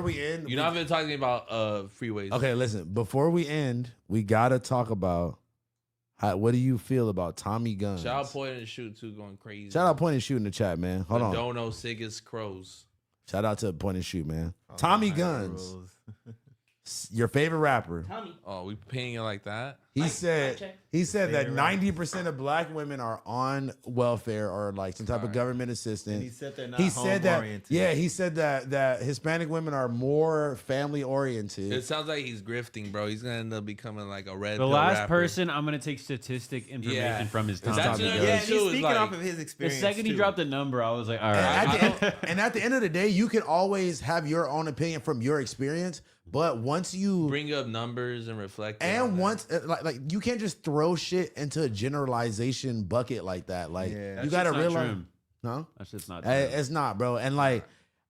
we end, You're not even talking about freeways. okay, listen. Before we end, we gotta talk about what do you feel about Tommy Gunz? Shout out Point and Shoot too, going crazy. Shout out Point and Shoot in the chat, man. Hold on. Don't know sickest crows. Shout out to Point and Shoot, man. Tommy Gunz, your favorite rapper. Tommy. Oh, we painting it like that? He said that 90% of black women are on welfare or like some type of government assistance. And he said they're not He said that, home-oriented. yeah, he said that Hispanic women are more family oriented. It sounds like he's grifting, bro. He's gonna end up becoming like a red. The pill last rapper. person, I'm gonna take statistic information from his time. That's Yeah, and he's speaking off of his The experience. second he too. dropped the number, I was like, all right. And at the end of the day, you can always have your own opinion from your experience. But once you bring up numbers and reflect, and once like you can't just throw shit into a generalization bucket like that. Like you gotta realize, no, that's just not true. It's not, bro. And like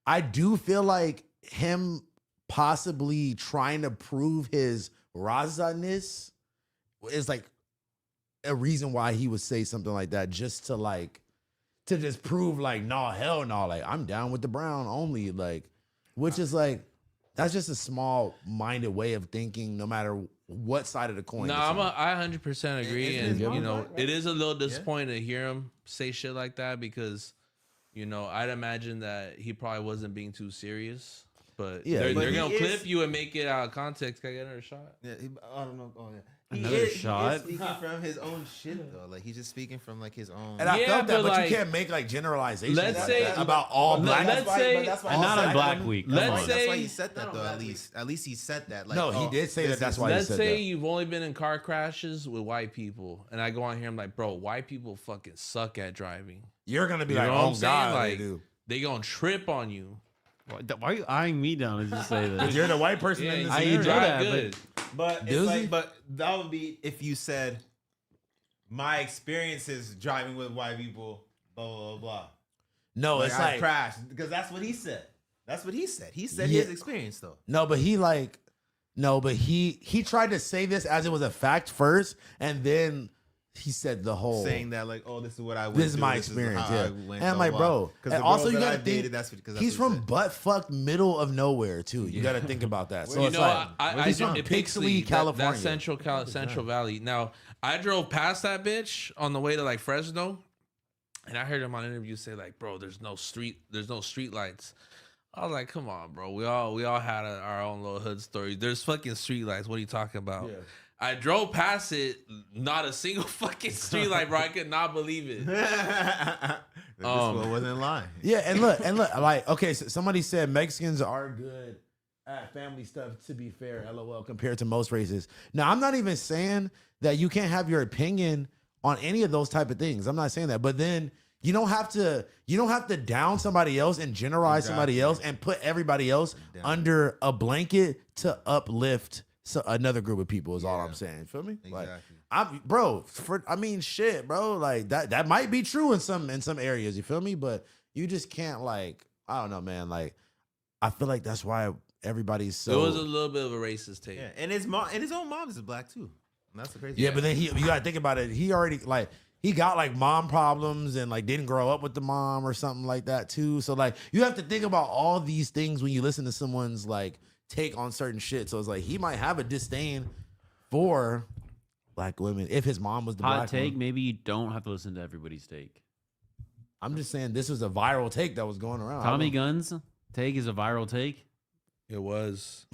I do feel like him possibly trying to prove his Raza-ness is like a reason why he would say something like that, just to just prove like, no, hell no, like I'm down with the brown only, like, which is like. That's just a small-minded way of thinking, no matter what side of the coin. No, I 100% agree, and you know, it is a little disappointing to hear him say shit like that because, you know, I'd imagine that he probably wasn't being too serious, but they're gonna clip you and make it out of context. Can I get another shot? Yeah, I don't know. Oh yeah. Another shot. He's speaking from his own shit though. Like he's just speaking from like his own. And I felt that, but you can't make like generalizations. Let's say about all black. Let's say not on Black Week. Let's say that's why he said that though. At least he said that. Like, no, he did say that. That's why. Let's he said say that. you've only been in car crashes with white people, and I go on here. I'm like, bro, white people fucking suck at driving. You're gonna be You like, know what oh I'm saying? god, Like, they do. They gonna trip on you. Why are you eyeing me down as you say this? You're the white person in this you scenario. drive good. But it's like, but that would be if you said my experiences driving with white people, blah blah blah. No, like, it's I like crashed because that's what he said. That's what he said. He said his experience though. No, but he tried to say this as it was a fact first, and then he said the whole saying that like, oh, this is what I went this is through, my this is experience, how yeah. I went, And I'm like, bro, and also you gotta think that's he's from butt fuck middle of nowhere too. You gotta think about that. So You it's know, like he's from it Pixley, California. That Central Valley. Now, I drove past that bitch on the way to like Fresno, and I heard him on an interview say like, bro, there's no street lights. I was like, come on, bro. We all had our own little hood story. There's fucking street lights. What are you talking about? Yeah. I drove past it, not a single fucking street light, bro. I could not believe it. This one wasn't lying. Yeah, and look, like, okay, so somebody said Mexicans are good at family stuff, to be fair, LOL, compared to most races. Now, I'm not even saying that you can't have your opinion on any of those type of things. I'm not saying that. But then you don't have to down somebody else and generalize somebody else and put everybody else under a blanket to uplift another group of people is all I'm saying. Feel me? Exactly. Like, shit, bro. Like that might be true in some areas. You feel me? But you just can't, like, I don't know, man. Like, I feel like that's why everybody's so. It was a little bit of a racist take. Yeah, and his mom and his own mom is black too. And that's the crazy. Yeah, but then you gotta think about it. He already he got like mom problems and like didn't grow up with the mom or something like that too. So like you have to think about all these things when you listen to someone's like take on certain shit. So it's like he might have a disdain for black women if his mom was the hot black take. one. Maybe you don't have to listen to everybody's take. I'm just saying this was a viral take that was going around. Tommy Gunz take is a viral take. It was.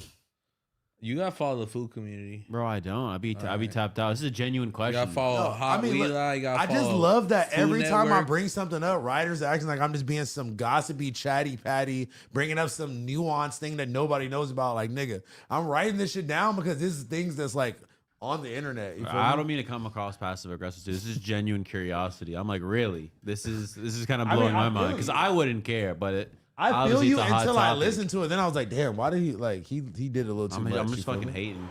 You gotta follow the food community, bro. I don't. I'd be tapped out. This is a genuine question. You gotta follow Hot Wheeler. I just love that every time I bring something up, writers are acting like I'm just being some gossipy, chatty patty, bringing up some nuanced thing that nobody knows about. Like, nigga, I'm writing this shit down because this is things that's like on the internet. I don't mean to come across passive aggressive. This is genuine curiosity. I'm like, really? This is kind of blowing my mind because I wouldn't care, but I feel you until I listened to it. Then I was like, damn, why did he like he did a little too much. I'm just fucking hating.